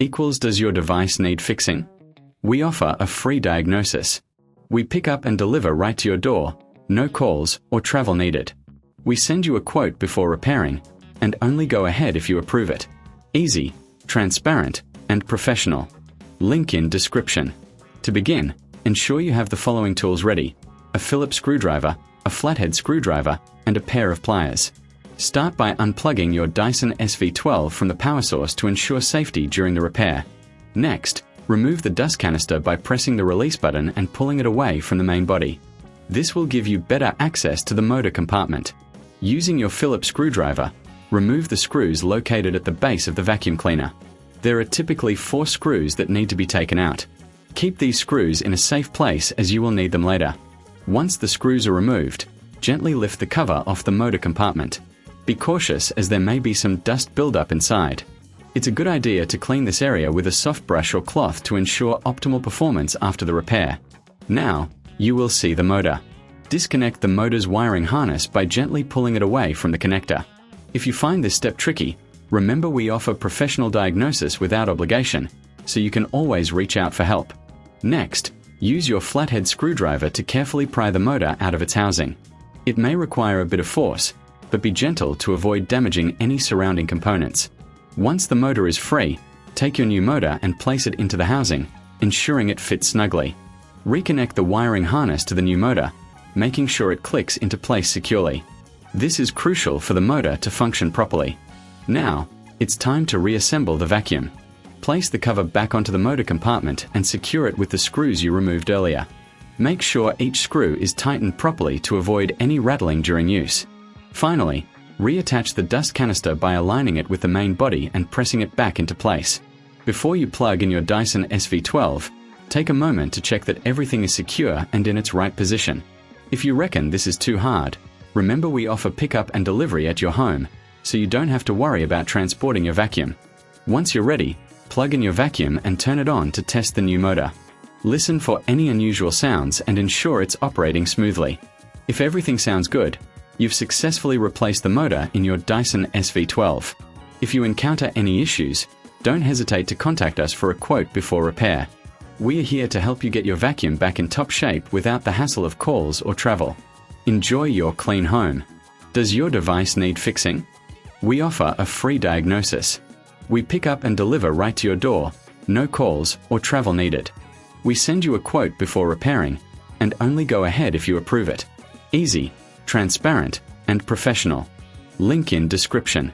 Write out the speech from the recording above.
equals does your device need fixing? We offer a free diagnosis. We pick up and deliver right to your door, no calls or travel needed. We send you a quote before repairing, and only go ahead if you approve it. Easy, transparent, and professional. Link in description. To begin, ensure you have the following tools ready: a Phillips screwdriver, a flathead screwdriver, and a pair of pliers. Start by unplugging your Dyson SV12 from the power source to ensure safety during the repair. Next, remove the dust canister by pressing the release button and pulling it away from the main body. This will give you better access to the motor compartment. Using your Phillips screwdriver, remove the screws located at the base of the vacuum cleaner. There are typically 4 screws that need to be taken out. Keep these screws in a safe place as you will need them later. Once the screws are removed, gently lift the cover off the motor compartment. Be cautious as there may be some dust buildup inside. It's a good idea to clean this area with a soft brush or cloth to ensure optimal performance after the repair. Now, you will see the motor. Disconnect the motor's wiring harness by gently pulling it away from the connector. If you find this step tricky, remember we offer professional diagnosis without obligation, so you can always reach out for help. Next, use your flathead screwdriver to carefully pry the motor out of its housing. It may require a bit of force, but be gentle to avoid damaging any surrounding components. Once the motor is free, take your new motor and place it into the housing, ensuring it fits snugly. Reconnect the wiring harness to the new motor, making sure it clicks into place securely. This is crucial for the motor to function properly. Now, it's time to reassemble the vacuum. Place the cover back onto the motor compartment and secure it with the screws you removed earlier. Make sure each screw is tightened properly to avoid any rattling during use. Finally, reattach the dust canister by aligning it with the main body and pressing it back into place. Before you plug in your Dyson SV12, take a moment to check that everything is secure and in its right position. If you reckon this is too hard, remember we offer pickup and delivery at your home, so you don't have to worry about transporting your vacuum. Once you're ready, plug in your vacuum and turn it on to test the new motor. Listen for any unusual sounds and ensure it's operating smoothly. If everything sounds good, you've successfully replaced the motor in your Dyson SV12. If you encounter any issues, don't hesitate to contact us for a quote before repair. We are here to help you get your vacuum back in top shape without the hassle of calls or travel. Enjoy your clean home. Does your device need fixing? We offer a free diagnosis. We pick up and deliver right to your door, no calls or travel needed. We send you a quote before repairing, and only go ahead if you approve it. Easy, transparent, and professional. Link in description.